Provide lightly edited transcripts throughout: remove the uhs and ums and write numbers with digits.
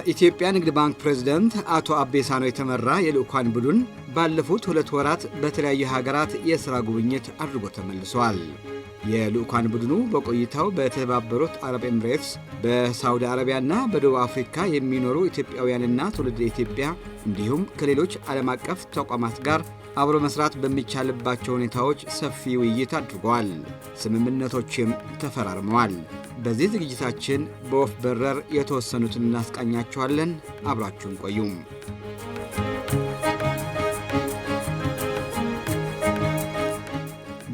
በኢትዮጵያ ንግድ ባንክ ፕሬዝዳንት አቶ አቤሳኖ የተመራ የልኡካን ቡድን ባለፉት 2 ወራት በተለያዩ ሀገራት የሥራ ጉብኝት አድርጎ ተመልሷል። የልኡካን ቡድኑ በቆይታው በተባበሩት አረብ ኤምሬትስ፣ በሳውዲ አረቢያና በደቡብ አፍሪካ የሚኖሩ ኢትዮጵያውያንና ትውልደ ኢትዮጵያ እንዲሁም ከሌሎች ዓለም አቀፍ ተቋማት ጋር አብሮ መስራት በሚቻልባቸው ሁኔታዎች ሰፊ ውይይት አድርገዋል። ስምምነቶችም ተፈራርመዋል። በዚህ ዝግጅታችን በወፍ በረር የተወሰኑትን እናስቃኛችኋለን። አብራችሁን ቆዩም።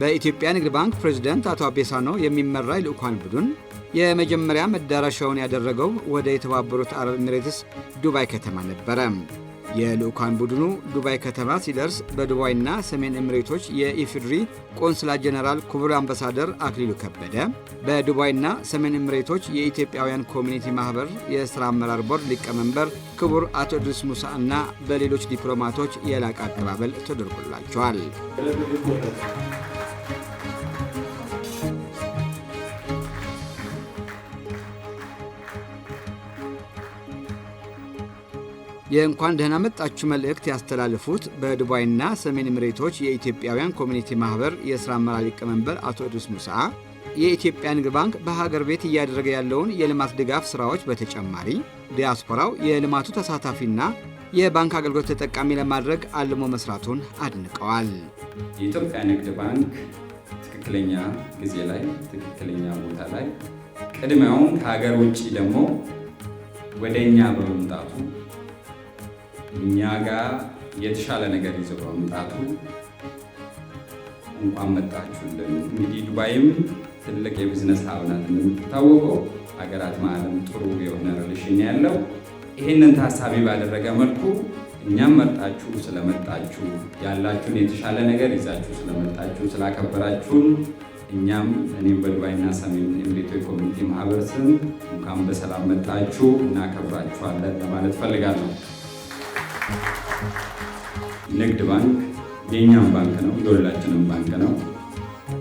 በኢትዮጵያ ንግድ ባንክ ፕሬዝዳንት አቶ አቤሳኖ የሚመራ የልኡካን ቡድን የመጀመሪያ መዳረሻውን ያደረገው ወደ የተባበሩት አረብ ኤሚሬትስ ዱባይ ከተማ ነበረ። የልኡካን ቡድኑ ዱባይ ከተማ ሲደርስ በዱባይና ሰሜን ኤሚሬቶች የኢፌዴሪ ቆንስላ ጀነራል ክቡር አምባሳደር አክሊሉ ከበደ፣ በዱባይና ሰሜን ኤሚሬቶች የኢትዮጵያውያን ኮሚኒቲ ማህበር የሥራ አመራር ቦርድ ሊቀመንበር ክቡር አቶ ኢድሪስ ሙሳ እና በሌሎች ዲፕሎማቶች የላቀ አቀባበል ተደርጎላቸዋል። የእንኳን ደህና መጣችሁ መልእክት ያስተላለፉት በዱባይና ሰሜን ኤሚሬቶች የኢትዮጵያውያን ኮሚኒቲ ማህበር የሥራ አመራር ሊቀመንበር አቶ ኢድሪስ ሙሳ የኢትዮጵያ ንግድ ባንክ በሀገር ቤት እያደረገ ያለውን የልማት ድጋፍ ሥራዎች በተጨማሪ ዲያስፖራው የልማቱ ተሳታፊና የባንክ አገልግሎት ተጠቃሚ ለማድረግ አልሞ መስራቱን አድንቀዋል። የኢትዮጵያ ንግድ ባንክ ትክክለኛ ጊዜ ላይ ትክክለኛ ቦታ ላይ ቅድሚያውን ከሀገር ውጭ ደግሞ ወደኛ በመምጣቱ እኛ ጋር የተሻለ ነገር ይዘው በመምጣቱ እንኳን መጣችሁልን። እንግዲህ ዱባይም ትልቅ የቢዝነስ ሀብ ናት እንደምትታወቀው፣ ሀገራት ማለም ጥሩ የሆነ ሪሌሽን ያለው። ይህንን ታሳቢ ባደረገ መልኩ እኛም መጣችሁ ስለመጣችሁ ያላችሁን የተሻለ ነገር ይዛችሁ ስለመጣችሁ ስላከበራችሁን እኛም እኔም በዱባይና ሰሜን ኤሚሬቶች ኮሚኒቲ ማህበር ስም እንኳን በሰላም መጣችሁ እናከብራችኋለን ለማለት ፈልጋለሁ። ንግድ ባንክ የኛም ባንክ ነው፣ የሁላችንም ባንክ ነው።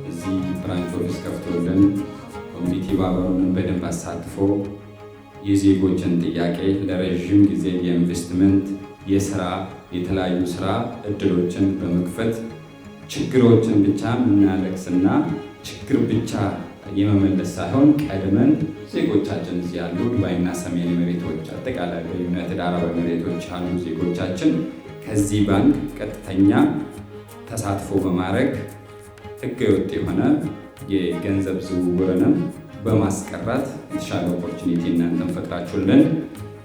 እዚህ ብራንች ኦፊስ ከፍቶልን ኮሚኒቲ ማህበሩን በደንብ አሳትፎ የዜጎችን ጥያቄ ለረዥም ጊዜ የኢንቨስትመንት፣ የስራ፣ የተለያዩ ስራ እድሎችን በመክፈት ችግሮችን ብቻ የምናለቅስና ችግር ብቻ የመመለስ ሳይሆን ቀድመን ዜጎቻችን እዚህ ያሉ ዱባይና ሰሜን ኤሚሬቶች አጠቃላይ በዩናይትድ አረብ ኤሚሬቶች ያሉ ዜጎቻችን ከዚህ ባንክ ቀጥተኛ ተሳትፎ በማድረግ ህገወጥ የሆነ የገንዘብ ዝውውርንም በማስቀረት የተሻለ ኦፖርቹኒቲ እናንተን ፈጥራችሁልን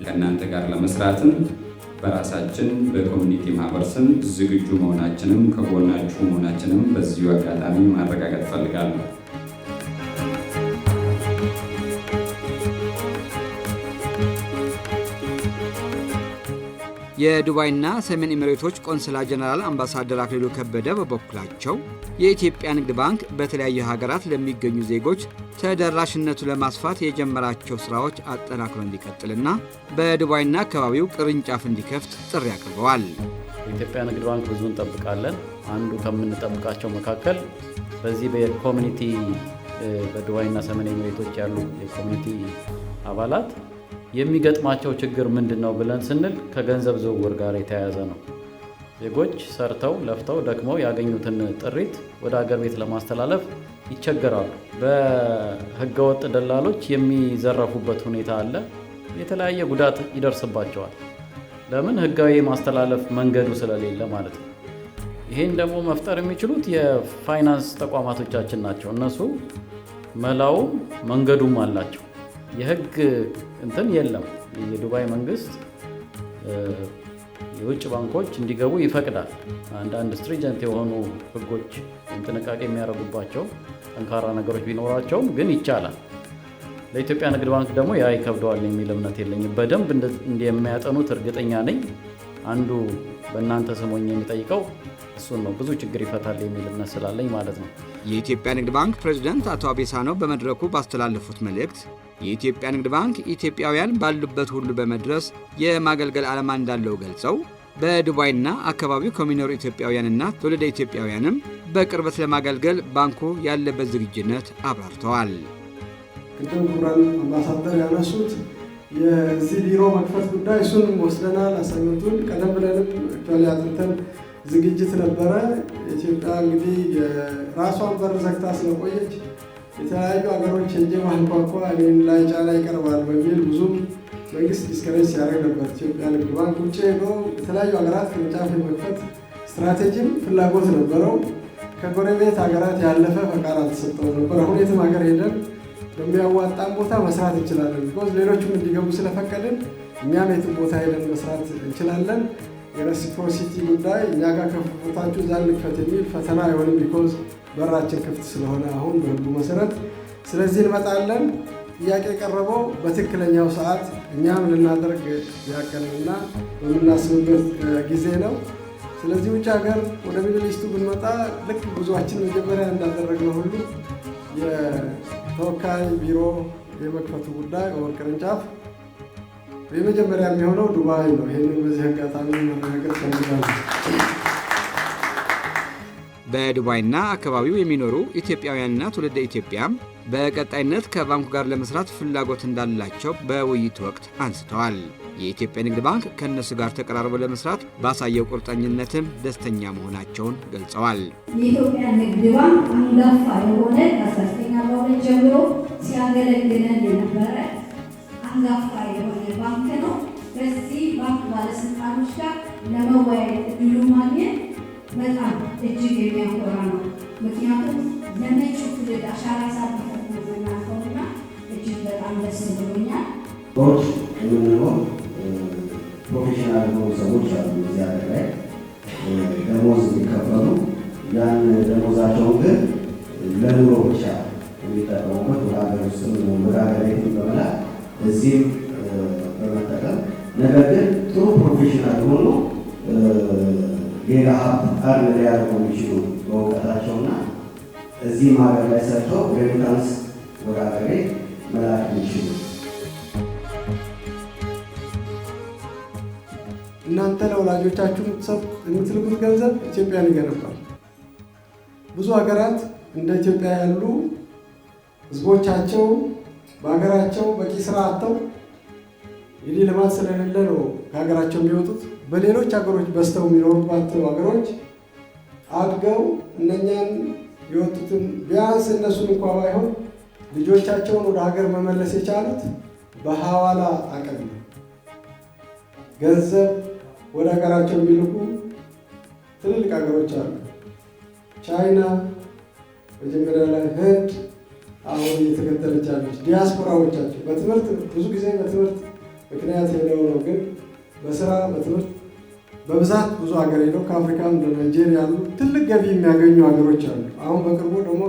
ከእናንተ ጋር ለመስራትም በራሳችን በኮሚኒቲ ማህበር ስም ዝግጁ መሆናችንም ከጎናችሁ መሆናችንም በዚሁ አጋጣሚ ማረጋገጥ ፈልጋለሁ። የዱባይና ሰሜን ኤሚሬቶች ቆንስላ ጀነራል አምባሳደር አክሊሉ ከበደ በበኩላቸው የኢትዮጵያ ንግድ ባንክ በተለያዩ ሀገራት ለሚገኙ ዜጎች ተደራሽነቱ ለማስፋት የጀመራቸው ሥራዎች አጠናክሮ እንዲቀጥልና በዱባይና አካባቢው ቅርንጫፍ እንዲከፍት ጥሪ አቅርበዋል። የኢትዮጵያ ንግድ ባንክ ብዙ እንጠብቃለን። አንዱ ከምንጠብቃቸው መካከል በዚህ በኮሚኒቲ በዱባይና ሰሜን ኤሚሬቶች ያሉ የኮሚኒቲ አባላት የሚገጥማቸው ችግር ምንድነው ብለን ስንል ከገንዘብ ዝውውር ጋር የተያያዘ ነው። ዜጎች ሰርተው ለፍተው ደክመው ያገኙትን ጥሪት ወደ ሀገር ቤት ለማስተላለፍ ይቸገራሉ። በህገወጥ ደላሎች የሚዘረፉበት ሁኔታ አለ። የተለያየ ጉዳት ይደርስባቸዋል። ለምን? ህጋዊ ማስተላለፍ መንገዱ ስለሌለ ማለት ነው። ይሄን ደግሞ መፍጠር የሚችሉት የፋይናንስ ተቋማቶቻችን ናቸው። እነሱ መላው መንገዱም አላቸው። የህግ እንትን የለም። የዱባይ መንግስት የውጭ ባንኮች እንዲገቡ ይፈቅዳል። አንዳንድ ስትሪጀንት የሆኑ ህጎች ጥንቃቄ የሚያደርጉባቸው ጠንካራ ነገሮች ቢኖራቸውም ግን ይቻላል። ለኢትዮጵያ ንግድ ባንክ ደግሞ ያ ይከብደዋል የሚል እምነት የለኝም። በደንብ እንደሚያጠኑት እርግጠኛ ነኝ። አንዱ በእናንተ ስሞኝ የሚጠይቀው እሱን ነው። ብዙ ችግር ይፈታል የሚል እምነት ስላለኝ ማለት ነው። የኢትዮጵያ ንግድ ባንክ ፕሬዝዳንት አቶ አቤሳኖ በመድረኩ ባስተላለፉት መልእክት የኢትዮጵያ ንግድ ባንክ ኢትዮጵያውያን ባሉበት ሁሉ በመድረስ የማገልገል ዓላማ እንዳለው ገልጸው በዱባይና አካባቢው ከሚኖሩ ኢትዮጵያውያንና ትውልደ ኢትዮጵያውያንም በቅርበት ለማገልገል ባንኩ ያለበት ዝግጁነት አብራርተዋል። ቅድም ክቡራን አምባሳደር ያነሱት የዚህ ቢሮ መክፈት ጉዳይ እሱንም ወስደናል። አሳይመንቱን ቀደም ብለንም አጥንተን ዝግጅት ነበረ። ኢትዮጵያ እንግዲህ የራሷን በር ዘግታ ስለቆየች የተለያዩ ሀገሮች ሄጄ ማንኳኳ እኔን ላይ ጫና ይቀርባል በሚል ብዙም መንግስት ዲስከሬጅ ሲያደርግ ነበር። ኢትዮጵያ ንግድ ባንክ ውጭ ሄዶ የተለያዩ ሀገራት ቅርንጫፍ የመክፈት ስትራቴጂም ፍላጎት ነበረው። ከጎረቤት ሀገራት ያለፈ ፈቃድ አልተሰጠው ነበር። አሁን የትም ሀገር ሄደን በሚያዋጣን ቦታ መስራት እንችላለን። ቢኮዝ ሌሎችም እንዲገቡ ስለፈቀድን እኛም የትም ቦታ ሄደን መስራት እንችላለን። የሬሲፕሮሲቲ ጉዳይ እኛ ጋር ከፍታችሁ እዛ እንክፈት የሚል ፈተና አይሆንም። ቢኮዝ በራችን ክፍት ስለሆነ አሁን በህጉ መሰረት ስለዚህ እንመጣለን። ጥያቄ የቀረበው በትክክለኛው ሰዓት እኛም ልናደርግ ያቀንና በምናስብበት ጊዜ ነው። ስለዚህ ውጭ ሀገር ወደ ሚድል ኢስቱ ብንመጣ ልክ ጉዞአችን መጀመሪያ እንዳደረግነው ሁሉ የተወካይ ቢሮ የመክፈቱ ጉዳይ ወር ቅርንጫፍ የመጀመሪያ የሚሆነው ዱባይ ነው። ይህንን በዚህ አጋጣሚ መናገር ፈልጋለሁ። በዱባይና አካባቢው የሚኖሩ ኢትዮጵያውያንና ትውልደ ኢትዮጵያም በቀጣይነት ከባንኩ ጋር ለመስራት ፍላጎት እንዳላቸው በውይይቱ ወቅት አንስተዋል። የኢትዮጵያ ንግድ ባንክ ከእነሱ ጋር ተቀራርቦ ለመስራት ባሳየው ቁርጠኝነትም ደስተኛ መሆናቸውን ገልጸዋል። የኢትዮጵያ ንግድ ባንክ አንጋፋ የሆነ ከ1942 ጀምሮ ሲያገለግለን የነበረ አንጋፋ የሆነ ባንክ ነው። በዚህ ባንክ ባለስልጣኖች ጋር ለመወያየት እድሉ ማግኘት በጣም እጅግ የሚያኮራ ነው። ምክንያቱም ለመጪው ትውልድ አሻራ ሳትፈት መናፈውና እጅግ በጣም ደስ ብሎኛል። ቦርድ የምንለው ፕሮፌሽናል የሆኑ ሰዎች አሉ። እዚህ ሀገር ላይ ደሞዝ የሚከፈሉ ያን ደሞዛቸውን ግን ለኑሮ ብቻ የሚጠቀሙበት ወደ ሀገር ውስጥ ወደ ሀገር ቤት በመላክ እዚህም በመጠቀም ነገር ግን ጥሩ ፕሮፌሽናል የሆኑ ሌላ ሀብት አርነ ሊያደርጉ የሚችሉ በእውቀታቸውና እዚህም ሀገር ላይ ሰርተው ሬሚታንስ ወደ ሀገር ቤት መላክ የሚችሉ እናንተ ለወላጆቻችሁ የምትልኩት ገንዘብ ኢትዮጵያን ይገነባል። ብዙ ሀገራት እንደ ኢትዮጵያ ያሉ ህዝቦቻቸው በሀገራቸው በቂ ስራ አጥተው እንግዲህ ልማት ስለሌለ ነው ከሀገራቸው የሚወጡት። በሌሎች ሀገሮች በስተው የሚኖሩባቸው ሀገሮች አድገው እነኛን የወጡትን ቢያንስ እነሱን እንኳ ባይሆን ልጆቻቸውን ወደ ሀገር መመለስ የቻሉት በሐዋላ አቅም ነው። ገንዘብ ወደ ሀገራቸው የሚልኩ ትልልቅ ሀገሮች አሉ። ቻይና መጀመሪያ ላይ፣ ህንድ አሁን እየተከተለች ያለች ዲያስፖራዎቻቸው በትምህርት ብዙ ጊዜ በትምህርት ምክንያት ሄደው ነው፣ ግን በስራ በትምህርት በብዛት ብዙ ሀገር ሄደው ከአፍሪካ እንደ ናይጄሪያ ያሉ ትልቅ ገቢ የሚያገኙ ሀገሮች አሉ። አሁን በቅርቡ ደግሞ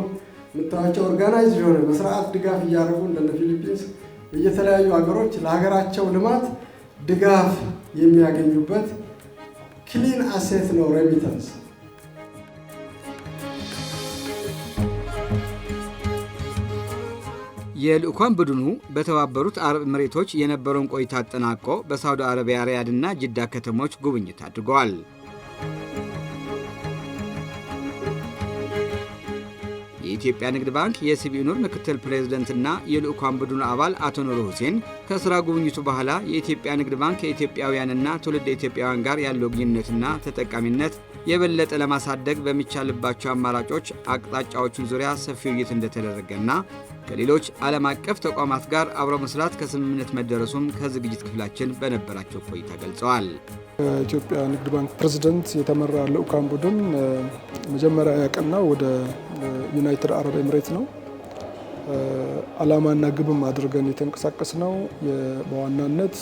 የምታዩቸው ኦርጋናይዝ የሆነ በስርዓት ድጋፍ እያደረጉ እንደነ ፊሊፒንስ በየተለያዩ ሀገሮች ለሀገራቸው ልማት ድጋፍ የሚያገኙበት ክሊን አሴት ነው ሬሚታንስ። የልዑካን ቡድኑ በተባበሩት አረብ ኤሚሬቶች የነበረውን ቆይታ አጠናቆ በሳውዲ አረቢያ ሪያድና ጅዳ ከተሞች ጉብኝት አድርገዋል። የኢትዮጵያ ንግድ ባንክ የሲቢኢ ኑር ምክትል ፕሬዝደንትና የልዑካን ቡድኑ አባል አቶ ኑሩ ሁሴን ከስራ ጉብኝቱ በኋላ የኢትዮጵያ ንግድ ባንክ ከኢትዮጵያውያንና ትውልደ ኢትዮጵያውያን ጋር ያለው ግንኙነትና ተጠቃሚነት የበለጠ ለማሳደግ በሚቻልባቸው አማራጮች አቅጣጫዎችን ዙሪያ ሰፊ ውይይት እንደተደረገና ከሌሎች ዓለም አቀፍ ተቋማት ጋር አብሮ መስራት ከስምምነት መደረሱም ከዝግጅት ክፍላችን በነበራቸው ቆይታ ገልጸዋል። የኢትዮጵያ ንግድ ባንክ ፕሬዝደንት የተመራ ልዑካን ቡድን መጀመሪያ ያቀናው ወደ ዩናይትድ አረብ ኤሚሬት ነው። ዓላማና ግብም አድርገን የተንቀሳቀስ ነው። በዋናነት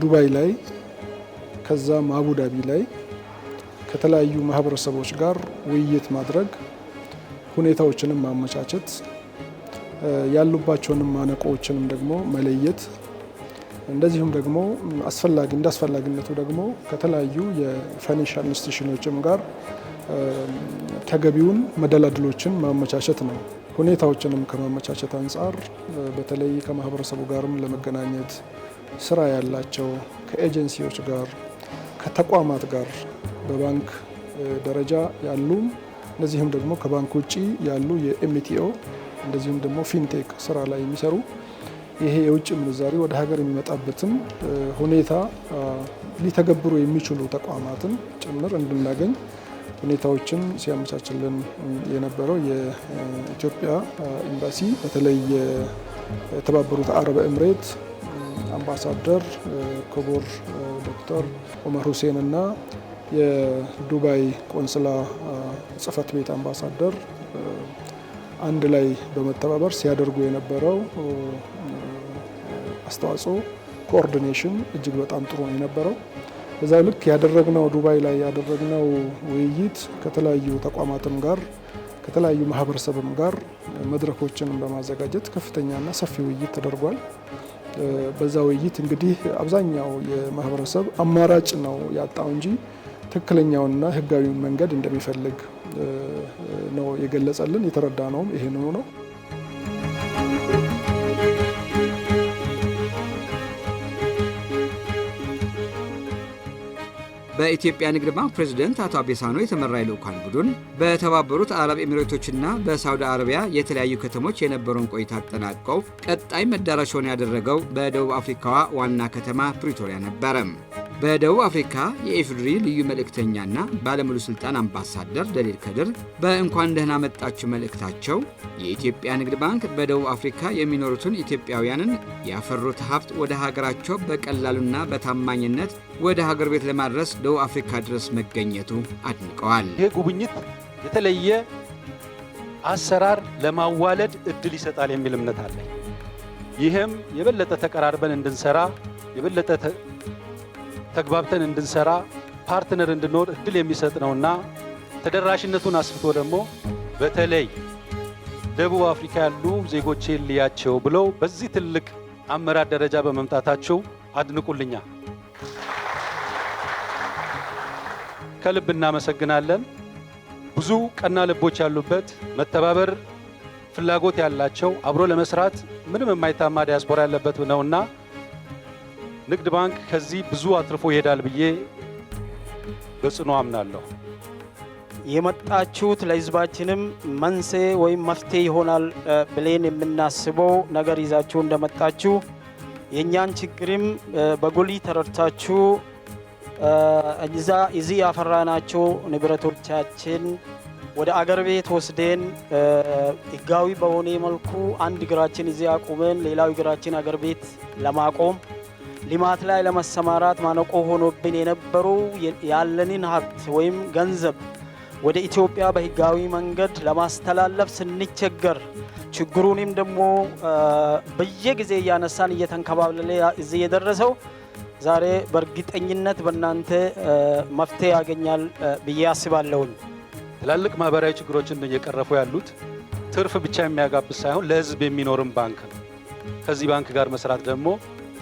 ዱባይ ላይ ከዛም አቡዳቢ ላይ ከተለያዩ ማህበረሰቦች ጋር ውይይት ማድረግ፣ ሁኔታዎችንም ማመቻቸት፣ ያሉባቸውንም ማነቆዎችንም ደግሞ መለየት፣ እንደዚሁም ደግሞ እንደ አስፈላጊነቱ ደግሞ ከተለያዩ የፋይናንሻል ኢንስቲትዩሽኖችም ጋር ተገቢውን መደላድሎችን ማመቻቸት ነው። ሁኔታዎችንም ከማመቻቸት አንጻር በተለይ ከማህበረሰቡ ጋርም ለመገናኘት ስራ ያላቸው ከኤጀንሲዎች ጋር ከተቋማት ጋር በባንክ ደረጃ ያሉ እንደዚህም ደግሞ ከባንክ ውጪ ያሉ የኤምቲኦ እንደዚህም ደግሞ ፊንቴክ ስራ ላይ የሚሰሩ ይሄ የውጭ ምንዛሪ ወደ ሀገር የሚመጣበትን ሁኔታ ሊተገብሩ የሚችሉ ተቋማትን ጭምር እንድናገኝ ሁኔታዎችን ሲያመቻችልን የነበረው የኢትዮጵያ ኤምባሲ በተለይ የተባበሩት አረብ ኤምሬት አምባሳደር ክቡር ዶክተር ኡመር ሁሴን እና የዱባይ ቆንስላ ጽህፈት ቤት አምባሳደር አንድ ላይ በመተባበር ሲያደርጉ የነበረው አስተዋጽኦ ኮኦርዲኔሽን እጅግ በጣም ጥሩ ነው የነበረው። በዛው ልክ ያደረግነው ዱባይ ላይ ያደረግነው ውይይት ከተለያዩ ተቋማትም ጋር ከተለያዩ ማህበረሰብም ጋር መድረኮችን በማዘጋጀት ከፍተኛና ሰፊ ውይይት ተደርጓል። በዛ ውይይት እንግዲህ አብዛኛው የማህበረሰብ አማራጭ ነው ያጣው እንጂ ትክክለኛውንና ህጋዊውን መንገድ እንደሚፈልግ ነው የገለጸልን። የተረዳነውም ይሄንኑ ነው። በኢትዮጵያ ንግድ ባንክ ፕሬዝዳንት አቶ አቤ ሳኖ የተመራ የልዑካን ቡድን በተባበሩት አረብ ኤሚሬቶችና በሳውዲ አረቢያ የተለያዩ ከተሞች የነበረውን ቆይታ አጠናቀው ቀጣይ መዳረሻውን ያደረገው በደቡብ አፍሪካዋ ዋና ከተማ ፕሪቶሪያ ነበረ። በደቡብ አፍሪካ የኢፌዴሪ ልዩ መልእክተኛና ባለሙሉ ስልጣን አምባሳደር ደሊል ከድር በእንኳን ደህና መጣችሁ መልእክታቸው የኢትዮጵያ ንግድ ባንክ በደቡብ አፍሪካ የሚኖሩትን ኢትዮጵያውያንን ያፈሩት ሀብት ወደ ሀገራቸው በቀላሉና በታማኝነት ወደ ሀገር ቤት ለማድረስ ደቡብ አፍሪካ ድረስ መገኘቱ አድንቀዋል። ይህ ጉብኝት የተለየ አሰራር ለማዋለድ እድል ይሰጣል የሚል እምነት አለ። ይህም የበለጠ ተቀራርበን እንድንሰራ የበለጠ ተግባብተን እንድንሰራ ፓርትነር እንድንሆን እድል የሚሰጥ ነውና ተደራሽነቱን አስፍቶ ደግሞ በተለይ ደቡብ አፍሪካ ያሉ ዜጎቼን ልያቸው ብለው በዚህ ትልቅ አመራር ደረጃ በመምጣታቸው አድንቁልኛ። ከልብ እናመሰግናለን። ብዙ ቀና ልቦች ያሉበት መተባበር ፍላጎት ያላቸው አብሮ ለመስራት ምንም የማይታማ ዲያስፖራ ያለበት ነውና ንግድ ባንክ ከዚህ ብዙ አትርፎ ይሄዳል ብዬ በጽኑ አምናለሁ። የመጣችሁት ለህዝባችንም መንስኤ ወይም መፍትሄ ይሆናል ብለን የምናስበው ነገር ይዛችሁ እንደመጣችሁ የኛን ችግርም በጎሊ ተረድታችሁ እዚህ ያፈራናቸው ንብረቶቻችን ወደ አገር ቤት ወስደን ህጋዊ በሆነ መልኩ አንድ እግራችን እዚህ አቁመን ሌላው እግራችን አገር ቤት ለማቆም ልማት ላይ ለመሰማራት ማነቆ ሆኖብን የነበሩ ያለንን ሀብት ወይም ገንዘብ ወደ ኢትዮጵያ በህጋዊ መንገድ ለማስተላለፍ ስንቸገር ችግሩንም ደግሞ በየጊዜ እያነሳን እየተንከባለለ እዚህ የደረሰው ዛሬ በእርግጠኝነት በእናንተ መፍትሄ ያገኛል ብዬ አስባለሁኝ። ትላልቅ ማህበራዊ ችግሮችን እየቀረፉ ያሉት ትርፍ ብቻ የሚያጋብስ ሳይሆን ለህዝብ የሚኖርም ባንክ ነው። ከዚህ ባንክ ጋር መስራት ደግሞ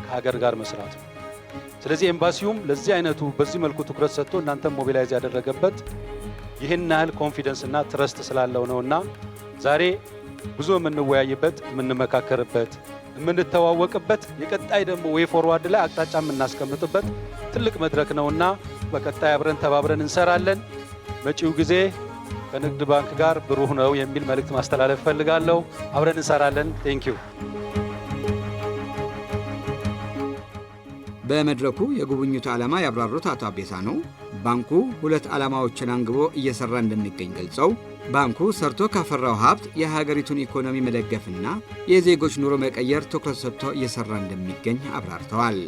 ከሀገር ጋር መስራት ነው። ስለዚህ ኤምባሲውም ለዚህ አይነቱ በዚህ መልኩ ትኩረት ሰጥቶ እናንተም ሞቢላይዝ ያደረገበት ይህን ያህል ኮንፊደንስ እና ትረስት ስላለው ነውና ዛሬ ብዙ የምንወያይበት የምንመካከርበት የምንተዋወቅበት የቀጣይ ደግሞ ዌይ ፎርዋርድ ላይ አቅጣጫ የምናስቀምጥበት ትልቅ መድረክ ነውና በቀጣይ አብረን ተባብረን እንሰራለን። መጪው ጊዜ ከንግድ ባንክ ጋር ብሩህ ነው የሚል መልእክት ማስተላለፍ ፈልጋለሁ። አብረን እንሰራለን። ቴንክ ዩ። በመድረኩ የጉብኝቱ ዓላማ ያብራሩት አቶ አቤ ሳኖ ባንኩ ሁለት ዓላማዎችን አንግቦ እየሰራ እንደሚገኝ ገልጸው ባንኩ ሰርቶ ካፈራው ሀብት የሀገሪቱን ኢኮኖሚ መደገፍና የዜጎች ኑሮ መቀየር ትኩረት ሰጥቶ እየሰራ እንደሚገኝ አብራርተዋል።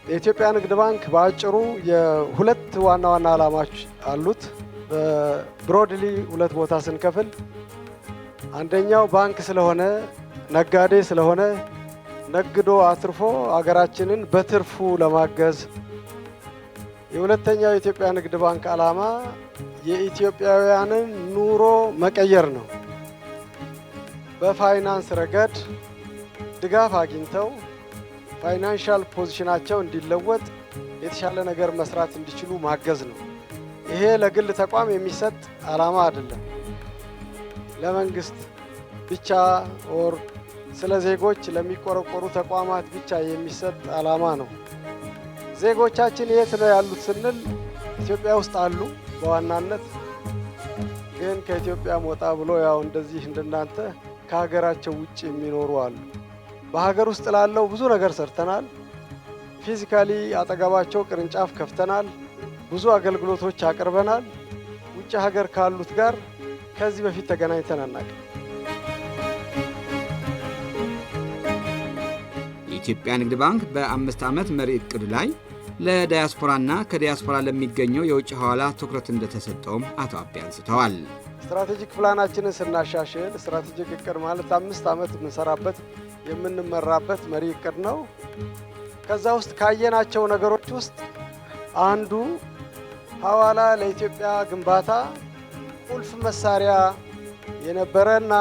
የኢትዮጵያ ንግድ ባንክ በአጭሩ የሁለት ዋና ዋና ዓላማዎች አሉት። በብሮድሊ ሁለት ቦታ ስንከፍል አንደኛው ባንክ ስለሆነ ነጋዴ ስለሆነ ነግዶ አትርፎ አገራችንን በትርፉ ለማገዝ፣ የሁለተኛው የኢትዮጵያ ንግድ ባንክ ዓላማ የኢትዮጵያውያንን ኑሮ መቀየር ነው። በፋይናንስ ረገድ ድጋፍ አግኝተው ፋይናንሻል ፖዚሽናቸው እንዲለወጥ የተሻለ ነገር መስራት እንዲችሉ ማገዝ ነው። ይሄ ለግል ተቋም የሚሰጥ ዓላማ አይደለም። ለመንግስት ብቻ ኦር ስለ ዜጎች ለሚቆረቆሩ ተቋማት ብቻ የሚሰጥ ዓላማ ነው። ዜጎቻችን የት ነው ያሉት ስንል ኢትዮጵያ ውስጥ አሉ። በዋናነት ግን ከኢትዮጵያ ወጣ ብሎ ያው እንደዚህ እንደናንተ ከሀገራቸው ውጭ የሚኖሩ አሉ። በሀገር ውስጥ ላለው ብዙ ነገር ሰርተናል። ፊዚካሊ አጠገባቸው ቅርንጫፍ ከፍተናል። ብዙ አገልግሎቶች አቅርበናል። ውጭ ሀገር ካሉት ጋር ከዚህ በፊት ተገናኝተን አናውቅም። የኢትዮጵያ ንግድ ባንክ በ5 ዓመት መሪ ዕቅዱ ላይ ለዳያስፖራና ከዳያስፖራ ለሚገኘው የውጭ ሐዋላ ትኩረት እንደተሰጠውም አቶ አቤ አንስተዋል። ስትራቴጂክ ፕላናችንን ስናሻሽል ስትራቴጂክ ዕቅድ ማለት 5 ዓመት የምንሰራበት የምንመራበት መሪ ዕቅድ ነው። ከዛ ውስጥ ካየናቸው ነገሮች ውስጥ አንዱ ሐዋላ ለኢትዮጵያ ግንባታ ቁልፍ መሳሪያ የነበረና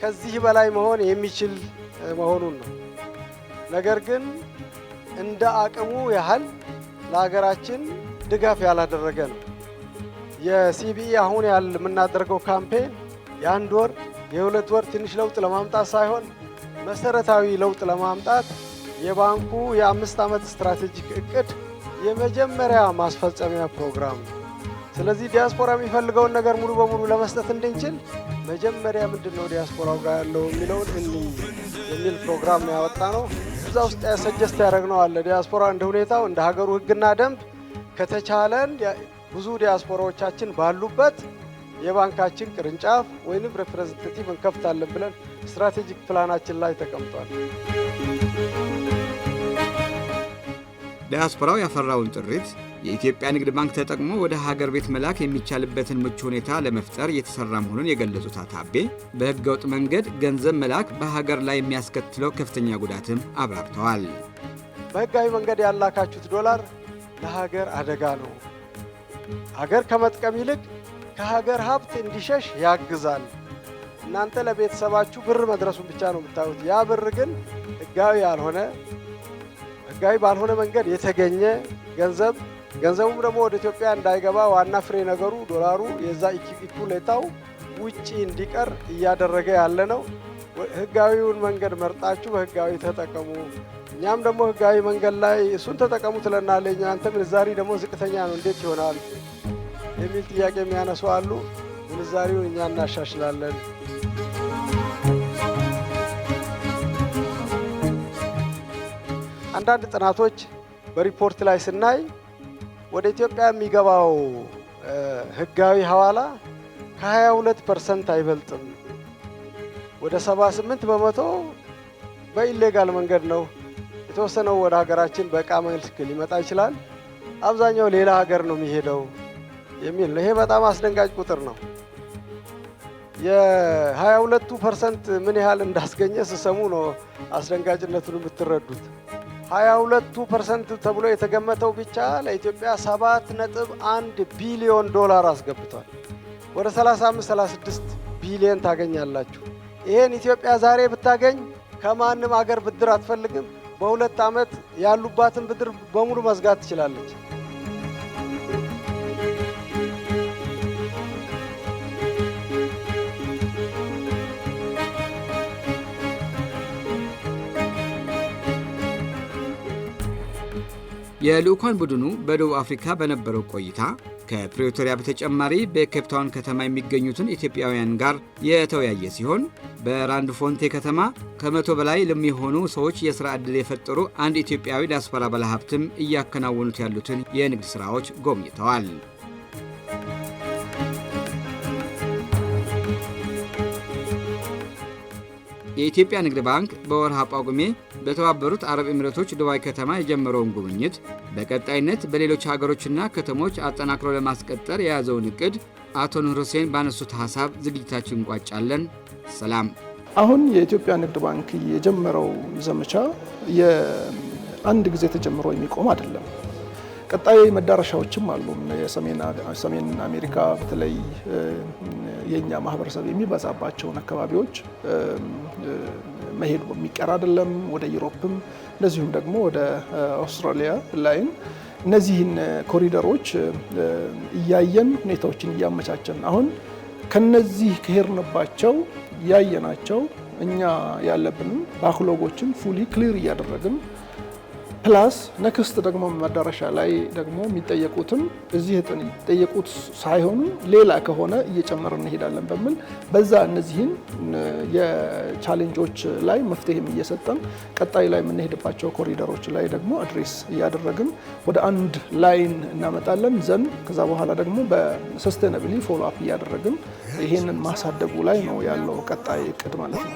ከዚህ በላይ መሆን የሚችል መሆኑን ነው። ነገር ግን እንደ አቅሙ ያህል ለሀገራችን ድጋፍ ያላደረገ ነው። የሲቢኢ አሁን የምናደርገው ካምፔን የ1 ወር የ2 ወር ትንሽ ለውጥ ለማምጣት ሳይሆን መሰረታዊ ለውጥ ለማምጣት የባንኩ የ5 ዓመት ስትራቴጂክ ዕቅድ የመጀመሪያ ማስፈጸሚያ ፕሮግራም ነው። ስለዚህ ዲያስፖራ የሚፈልገውን ነገር ሙሉ በሙሉ ለመስጠት እንድንችል መጀመሪያ ምንድነው ዲያስፖራው ጋር ያለው የሚለውን የሚል ፕሮግራም ነው ያወጣ ነው። እዛ ውስጥ ሰጀስት ያደረግነው አለ። ዲያስፖራ እንደ ሁኔታው እንደ ሀገሩ ሕግና ደንብ ከተቻለን ብዙ ዲያስፖራዎቻችን ባሉበት የባንካችን ቅርንጫፍ ወይንም ሪፕሬዘንታቲቭ እንከፍታለን ብለን ስትራቴጂክ ፕላናችን ላይ ተቀምጧል። ዲያስፖራው ያፈራውን ጥሪት የኢትዮጵያ ንግድ ባንክ ተጠቅሞ ወደ ሀገር ቤት መላክ የሚቻልበትን ምቹ ሁኔታ ለመፍጠር እየተሰራ መሆኑን የገለጹት አቶ አቤ በህገወጥ መንገድ ገንዘብ መላክ በሀገር ላይ የሚያስከትለው ከፍተኛ ጉዳትም አብራርተዋል። በህጋዊ መንገድ ያላካችሁት ዶላር ለሀገር አደጋ ነው። ሀገር ከመጥቀም ይልቅ ከሀገር ሀብት እንዲሸሽ ያግዛል። እናንተ ለቤተሰባችሁ ብር መድረሱን ብቻ ነው የምታዩት። ያ ብር ግን ህጋዊ ባልሆነ መንገድ የተገኘ ገንዘቡም ደግሞ ወደ ኢትዮጵያ እንዳይገባ ዋና ፍሬ ነገሩ ዶላሩ የዛ ኢኩሌታው ውጪ እንዲቀር እያደረገ ያለ ነው። ህጋዊውን መንገድ መርጣችሁ በህጋዊ ተጠቀሙ። እኛም ደግሞ ህጋዊ መንገድ ላይ እሱን ተጠቀሙ ትለናለህ። እናንተ ምንዛሪ ደግሞ ዝቅተኛ ነው እንዴት ይሆናል የሚል ጥያቄ የሚያነሱ አሉ። ምንዛሪውን እኛ እናሻሽላለን። አንዳንድ ጥናቶች በሪፖርት ላይ ስናይ ወደ ኢትዮጵያ የሚገባው ህጋዊ ሐዋላ ከ22% አይበልጥም። ወደ 78% በኢሌጋል መንገድ ነው። የተወሰነው ወደ ሀገራችን በዕቃ መልክ ሊመጣ ይችላል። አብዛኛው ሌላ ሀገር ነው የሚሄደው የሚል ነው። ይሄ በጣም አስደንጋጭ ቁጥር ነው። የ22% ምን ያህል እንዳስገኘ ስሰሙ ነው አስደንጋጭነቱን የምትረዱት። 22% ተብሎ የተገመተው ብቻ ለኢትዮጵያ 7.1 ቢሊዮን ዶላር አስገብቷል። ወደ 35-36 ቢሊዮን ታገኛላችሁ። ይሄን ኢትዮጵያ ዛሬ ብታገኝ ከማንም አገር ብድር አትፈልግም። በ2 ዓመት ያሉባትን ብድር በሙሉ መዝጋት ትችላለች። የልዑካን ቡድኑ በደቡብ አፍሪካ በነበረው ቆይታ ከፕሪቶሪያ በተጨማሪ በኬፕታውን ከተማ የሚገኙትን ኢትዮጵያውያን ጋር የተወያየ ሲሆን በራንድ ፎንቴ ከተማ ከ100 በላይ ለሚሆኑ ሰዎች የሥራ ዕድል የፈጠሩ አንድ ኢትዮጵያዊ ዲያስፖራ ባለሀብትም እያከናወኑት ያሉትን የንግድ ሥራዎች ጎብኝተዋል። የኢትዮጵያ ንግድ ባንክ በወርሃ ጳጉሜ በተባበሩት አረብ ኤሚሬቶች ዱባይ ከተማ የጀመረውን ጉብኝት በቀጣይነት በሌሎች ሀገሮችና ከተሞች አጠናክሮ ለማስቀጠል የያዘውን እቅድ አቶ ኑር ሁሴን ባነሱት ሐሳብ ዝግጅታችን እንቋጫለን። ሰላም። አሁን የኢትዮጵያ ንግድ ባንክ የጀመረው ዘመቻ የአንድ ጊዜ ተጀምሮ የሚቆም አይደለም። ቀጣይ መዳረሻዎችም አሉ። የሰሜን አሜሪካ በተለይ የኛ ማህበረሰብ የሚበዛባቸውን አካባቢዎች መሄድ የሚቀር አይደለም። ወደ ዩሮፕም እንደዚሁም ደግሞ ወደ አውስትራሊያ ላይም እነዚህን ኮሪደሮች እያየን ሁኔታዎችን እያመቻቸን አሁን ከነዚህ ከሄድንባቸው ያየናቸው እኛ ያለብንም ባክሎጎችን ፉሊ ክሊር እያደረግን ፕላስ ነክስት ደግሞ መዳረሻ ላይ ደግሞ የሚጠየቁትም እዚህ የሚጠየቁት ሳይሆኑ ሌላ ከሆነ እየጨመረ እንሄዳለን በሚል በዛ እነዚህን የቻሌንጆች ላይ መፍትሄም እየሰጠን ቀጣይ ላይ የምንሄድባቸው ኮሪደሮች ላይ ደግሞ አድሬስ እያደረግን ወደ አንድ ላይን እናመጣለን። ዘን ከዛ በኋላ ደግሞ በሰስቴናብሊ ፎሎ አፕ እያደረግን ይሄንን ማሳደጉ ላይ ነው ያለው ቀጣይ እቅድ ማለት ነው።